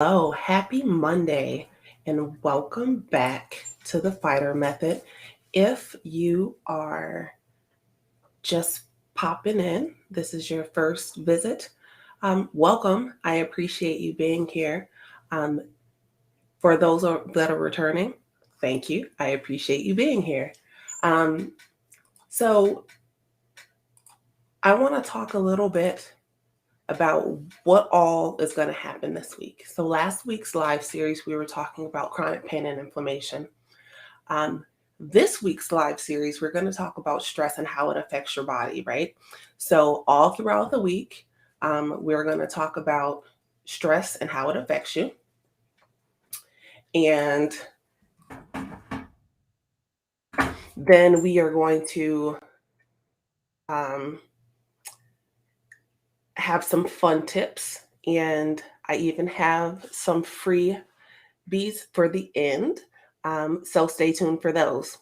Hello, happy Monday, and welcome back to the Fighter Method. If you are just popping in, this is your first visit. Welcome. I appreciate you being here. Um, for those that are returning, thank you. I appreciate you being here. Um, so, I want to talk a little bit about what all is going to happen this week. So, last week's live series, we were talking about chronic pain and inflammation. Um, this week's live series, we're going to talk about stress and how it affects your body, right? So, all throughout the week, we're going to talk about stress and how it affects you. And then we are going to um, have some fun tips. And I even have some freebies for the end. So stay tuned for those.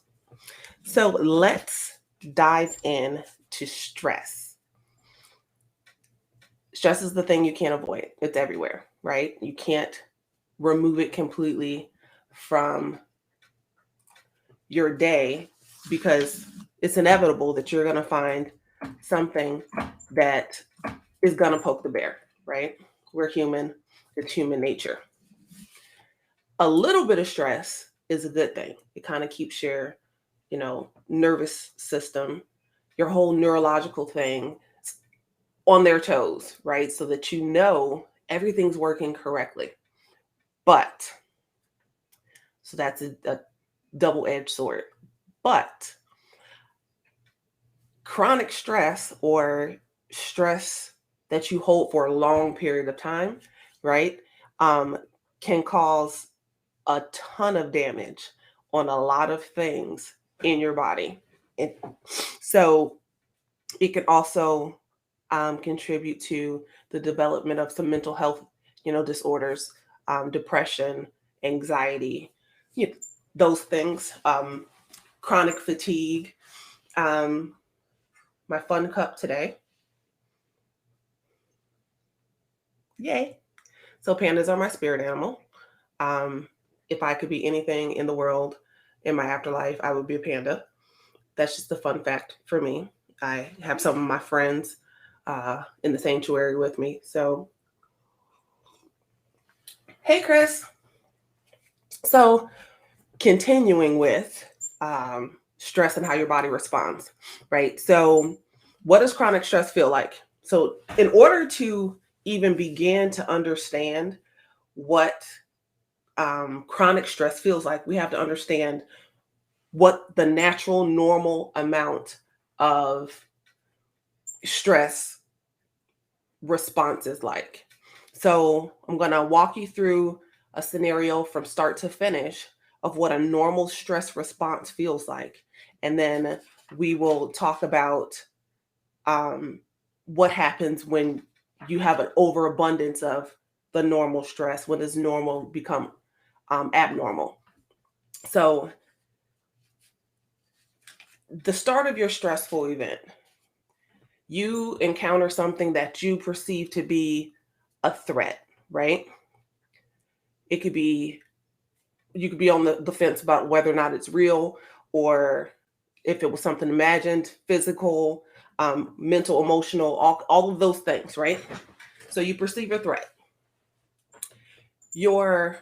So let's dive in to stress. Stress is the thing you can't avoid. It's everywhere, right? You can't remove it completely from your day because it's inevitable that you're going to find something that is going to poke the bear, right? We're human. It's human nature. A little bit of stress is a good thing. It kind of keeps your, nervous system, your whole neurological thing on their toes, right? So that you know everything's working correctly. But, so that's a double-edged sword. But chronic stress or stress that you hold for a long period of time, right, can cause a ton of damage on a lot of things in your body. And so it can also contribute to the development of some mental health, disorders, depression, anxiety, those things, chronic fatigue. My fun cup today. Yay. So pandas are my spirit animal. If I could be anything in the world in my afterlife, I would be a panda. That's just a fun fact for me. I have some of my friends in the sanctuary with me. So, hey, Chris. So, continuing with stress and how your body responds, right? So, what does chronic stress feel like? So, in order to even begin to understand what chronic stress feels like, we have to understand what the natural, normal amount of stress response is like. So I'm going to walk you through a scenario from start to finish of what a normal stress response feels like. And then we will talk about what happens when you have an overabundance of the normal stress. When does normal become abnormal? So the start of your stressful event, you encounter something that you perceive to be a threat, right? It could be, you could be on the fence about whether or not it's real or if it was something imagined, physical, mental, emotional, all of those things, right? So you perceive a threat. Your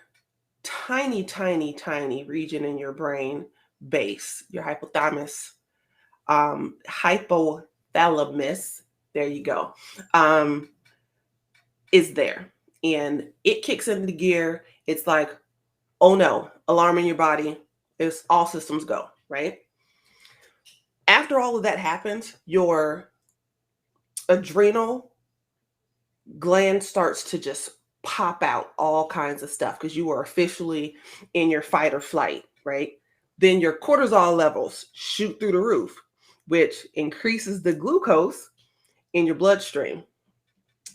tiny, tiny, tiny region in your brain base, your hypothalamus, hypothalamus, there you go, is there. And it kicks into gear. It's like, oh no, alarm in your body. It's all systems go, right? After all of that happens, your adrenal gland starts to just pop out all kinds of stuff because you are officially in your fight or flight, right? Then your cortisol levels shoot through the roof, which increases the glucose in your bloodstream.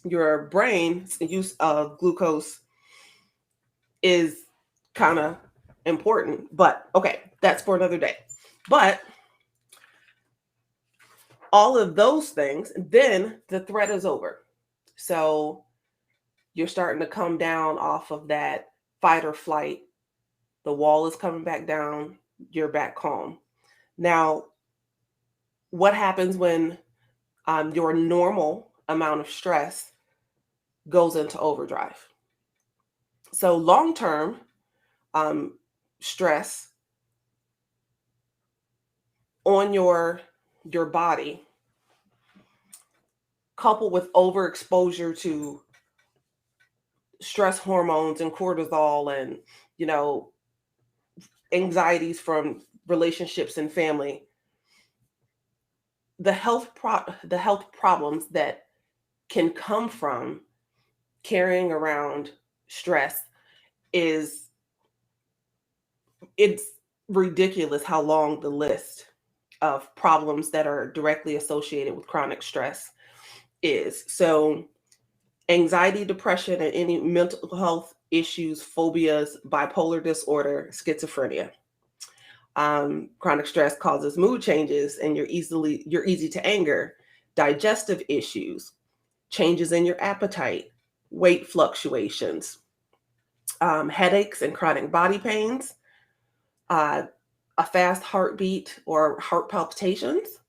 Your brain's use of glucose is kind of important, but okay, that's for another day. But all of those things, then the threat is over. So you're starting to come down off of that fight or flight. The wall is coming back down, you're back calm. Now, what happens when your normal amount of stress goes into overdrive? So long-term stress on your body, coupled with overexposure to stress hormones and cortisol and, you know, anxieties from relationships and family, the health problems that can come from carrying around stress is, it's ridiculous how long the list of problems that are directly associated with chronic stress is. So anxiety, depression, and any mental health issues, phobias, bipolar disorder, schizophrenia. Chronic stress causes mood changes, and you're easy to anger, digestive issues, changes in your appetite, weight fluctuations, headaches and chronic body pains, a fast heartbeat or heart palpitations,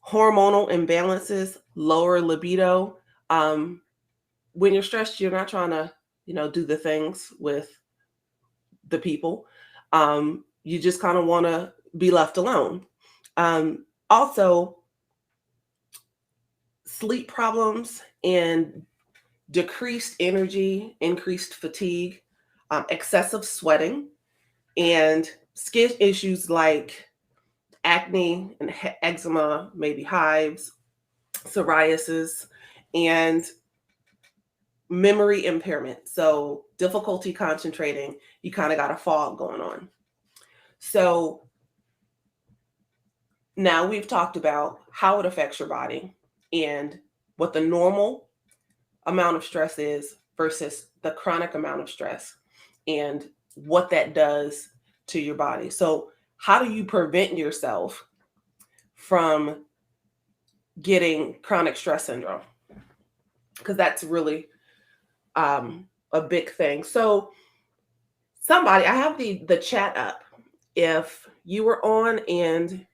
hormonal imbalances, lower libido. When you're stressed, you're not trying to, do the things with the people. You just kind of want to be left alone. Also, sleep problems and decreased energy, increased fatigue, excessive sweating, and skin issues like acne and eczema, maybe hives, psoriasis, and memory impairment. So difficulty concentrating, you kind of got a fog going on. So now we've talked about how it affects your body and what the normal amount of stress is versus the chronic amount of stress and what that does to your body. So how do you prevent yourself from getting chronic stress syndrome? Because that's really a big thing. So I have the chat up. If you were on and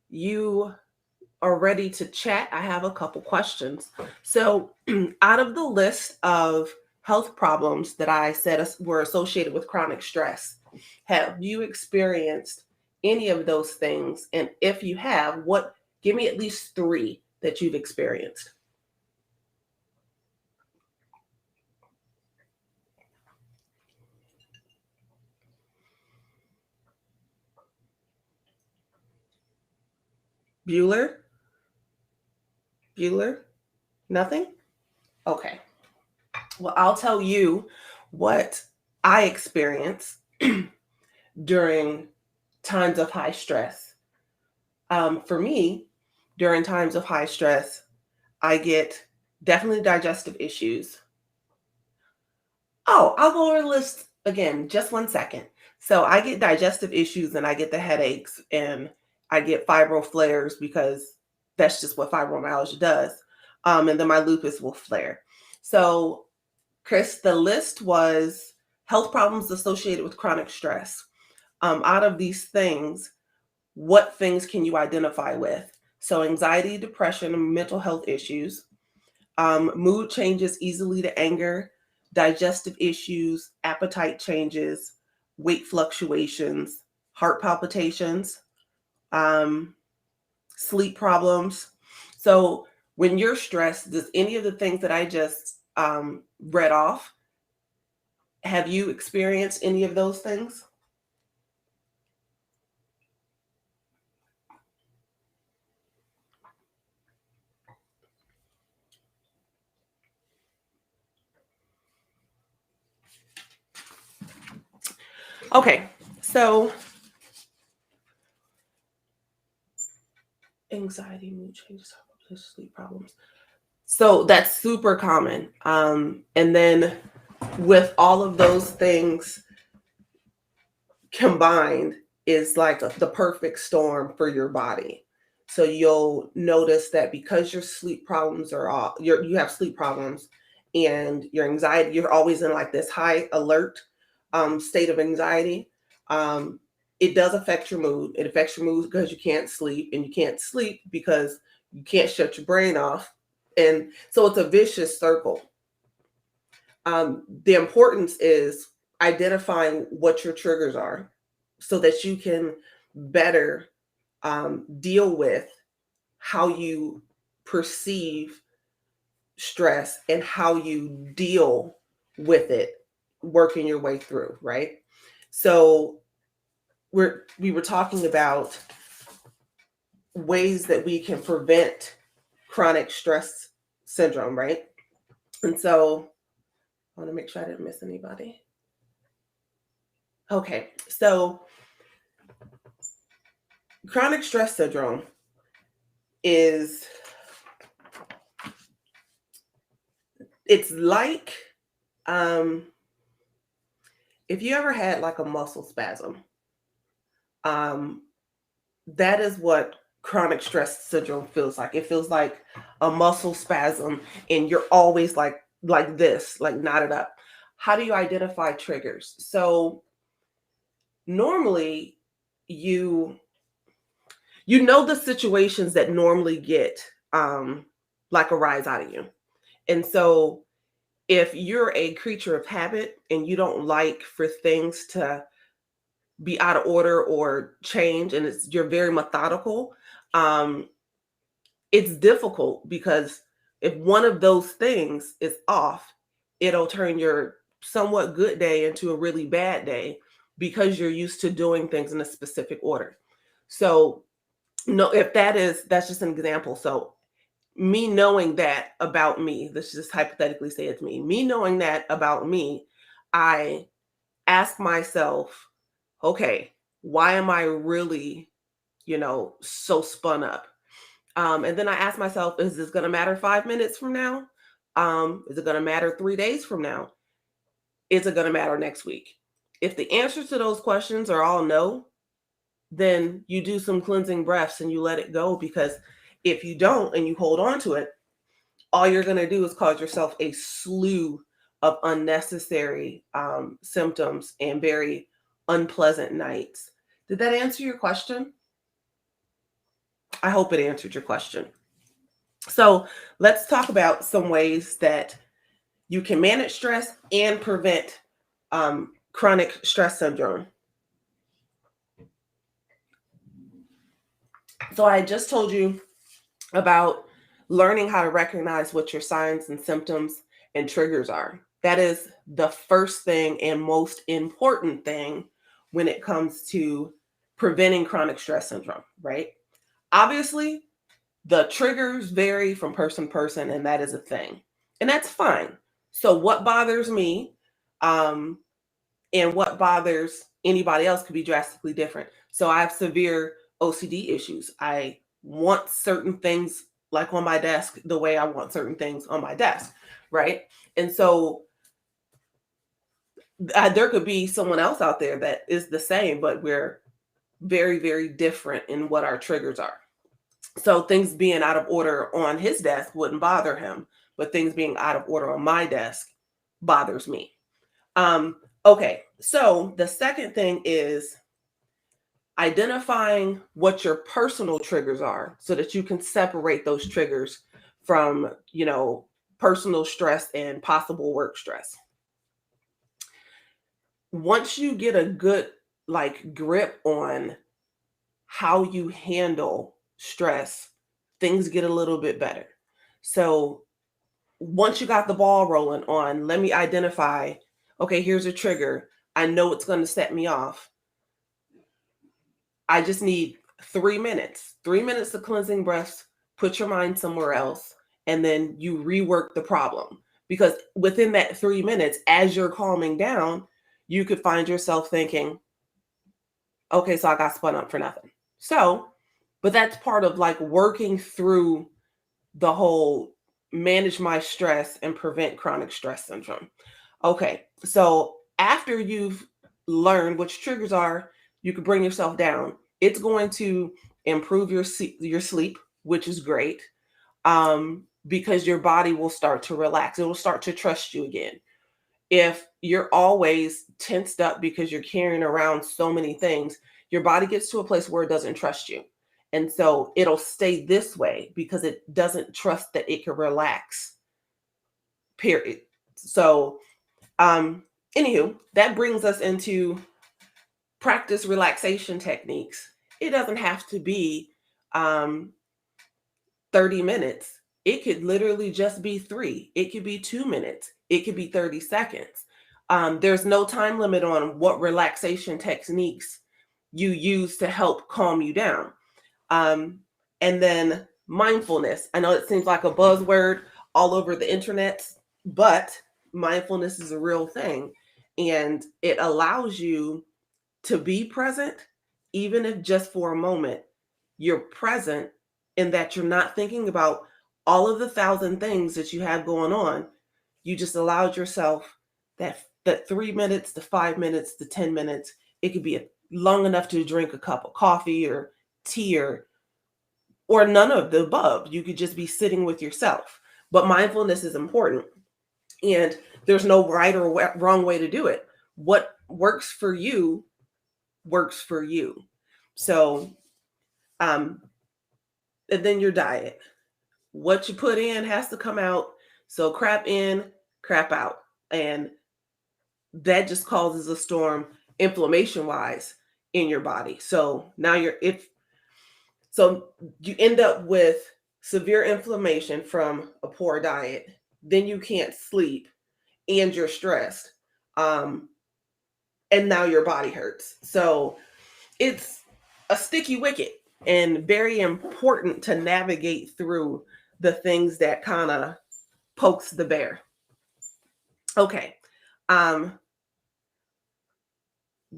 you are ready to chat, I have a couple questions. So out of the list of health problems that I said were associated with chronic stress, have you experienced any of those things? And if you have, give me at least 3 that you've experienced. Bueller? Nothing? Okay. Well, I'll tell you what I experience during times of high stress. For me, during times of high stress, I get definitely digestive issues. Oh, I'll go over the list again, just 1 second. So I get digestive issues and I get the headaches and I get fibro flares because that's just what fibromyalgia does. And then my lupus will flare. So, Chris, the list was health problems associated with chronic stress. Out of these things, what things can you identify with? So anxiety, depression, and mental health issues, mood changes easily to anger, digestive issues, appetite changes, weight fluctuations, heart palpitations, sleep problems. So when you're stressed, does any of the things that I just read off, have you experienced any of those things? Okay, so anxiety, mood changes, sleep problems. So that's super common. And then with all of those things combined is like the perfect storm for your body. So you'll notice that because your sleep problems are all you have sleep problems and your anxiety, you're always in like this high alert state of anxiety, it does affect your mood. It affects your mood because you can't sleep, and you can't sleep because you can't shut your brain off. And so it's a vicious circle. The importance is identifying what your triggers are so that you can better deal with how you perceive stress and how you deal with it, working your way through, right? So we were talking about ways that we can prevent chronic stress syndrome, right? And so I want to make sure I didn't miss anybody. Okay, so chronic stress syndrome is, it's like if you ever had like a muscle spasm, that is what chronic stress syndrome feels like. It feels like a muscle spasm, and you're always like this, like knotted up. How do you identify triggers? So normally you know the situations that normally get like a rise out of you. And so if you're a creature of habit and you don't like for things to be out of order or change, and you're very methodical, it's difficult because if one of those things is off, it'll turn your somewhat good day into a really bad day because you're used to doing things in a specific order. So no, if that's just an example. So me knowing that about me, let's just hypothetically say it's me knowing that about me, I ask myself, okay, why am I really, so spun up? And then I ask myself, is this going to matter 5 minutes from now? Is it going to matter 3 days from now? Is it going to matter next week? If the answers to those questions are all no, then you do some cleansing breaths and you let it go, because if you don't and you hold on to it, all you're going to do is cause yourself a slew of unnecessary symptoms and very unpleasant nights. Did that answer your question? I hope it answered your question. So let's talk about some ways that you can manage stress and prevent chronic stress syndrome. So I just told you about learning how to recognize what your signs and symptoms and triggers are. That is the first thing and most important thing when it comes to preventing chronic stress syndrome, right? Obviously, the triggers vary from person to person, and that is a thing. And that's fine. So what bothers me and what bothers anybody else could be drastically different. So I have severe OCD issues. I want certain things like on my desk the way I want certain things on my desk, right? And so there could be someone else out there that is the same, but we're very, very different in what our triggers are. So things being out of order on his desk wouldn't bother him, but things being out of order on my desk bothers me. Okay, so the second thing is identifying what your personal triggers are so that you can separate those triggers from, personal stress and possible work stress. Once you get a good grip on how you handle stress, things get a little bit better. So once you got the ball rolling on, let me identify, okay, here's a trigger. I know it's going to set me off. I just need 3 minutes, 3 minutes of cleansing breaths, put your mind somewhere else, and then you rework the problem. Because within that 3 minutes, as you're calming down, you could find yourself thinking, okay, so I got spun up for nothing. So, but that's part of working through the whole manage my stress and prevent chronic stress syndrome. Okay, so after you've learned which triggers are, you can bring yourself down. It's going to improve your sleep, which is great. because your body will start to relax. It will start to trust you again. If you're always tensed up because you're carrying around so many things, your body gets to a place where it doesn't trust you. And so it'll stay this way because it doesn't trust that it can relax, period. So, anywho, that brings us into practice relaxation techniques. It doesn't have to be 30 minutes. It could literally just be 3. It could be 2 minutes. It could be 30 seconds. There's no time limit on what relaxation techniques you use to help calm you down. And then mindfulness. I know it seems like a buzzword all over the internet, but mindfulness is a real thing. And it allows you to be present, even if just for a moment, you're present in that you're not thinking about all of the 1,000 things that you have going on. You just allowed yourself that 3 minutes, to 5 minutes, to 10 minutes. It could be long enough to drink a cup of coffee or tea or none of the above. You could just be sitting with yourself. But mindfulness is important. And there's no right or wrong way to do it. What works for you works for you. So, and then your diet. What you put in has to come out. So crap in, crap out. And that just causes a storm inflammation wise in your body. So now you end up with severe inflammation from a poor diet. Then you can't sleep and you're stressed. And now your body hurts. So it's a sticky wicket and very important to navigate through the things that kind of pokes the bear. Okay.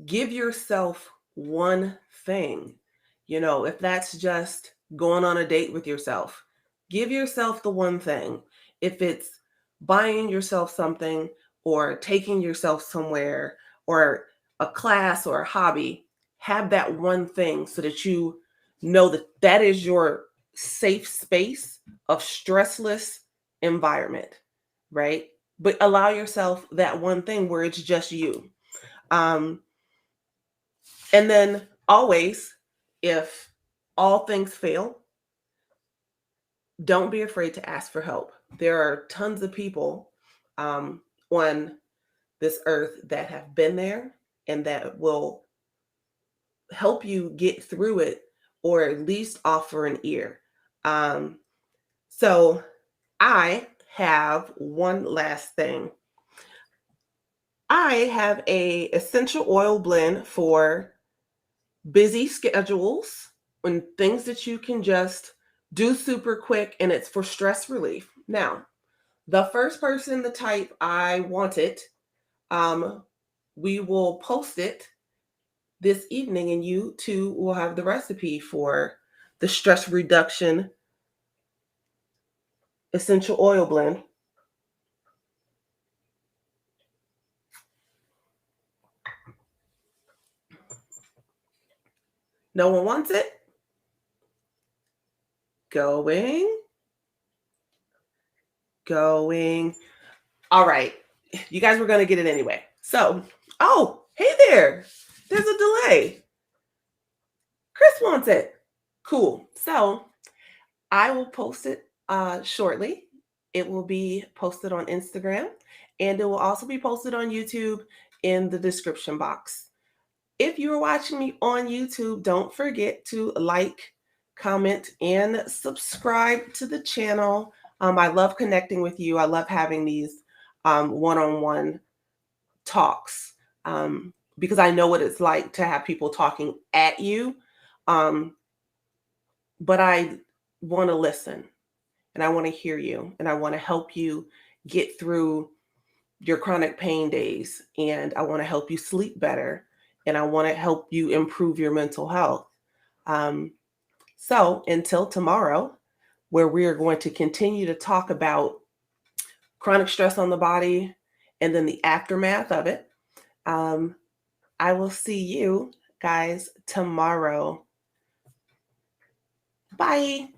Give yourself one thing. If that's just going on a date with yourself, give yourself the one thing. If it's buying yourself something or taking yourself somewhere or a class or a hobby, have that one thing so that you know that is your safe space of stressless environment, right? But allow yourself that one thing where it's just you. And then always, if all things fail, don't be afraid to ask for help. There are tons of people on this earth that have been there and that will help you get through it or at least offer an ear. So I have one last thing. I have a essential oil blend for busy schedules and things that you can just do super quick, and it's for stress relief. Now, the first person to type I want it, we will post it this evening, and you too will have the recipe for the stress reduction essential oil blend. No one wants it? Going. All right. You guys were going to get it anyway. So, oh, hey there. There's a delay. Chris wants it. Cool. So I will post it shortly. It will be posted on Instagram and it will also be posted on YouTube in the description box. If you are watching me on YouTube, don't forget to like, comment, and subscribe to the channel. I love connecting with you. I love having these one-on-one talks because I know what it's like to have people talking at you. But I want to listen and I want to hear you and I want to help you get through your chronic pain days, and I want to help you sleep better, and I want to help you improve your mental health. So until tomorrow, where we are going to continue to talk about chronic stress on the body and then the aftermath of it, I will see you guys tomorrow. Bye.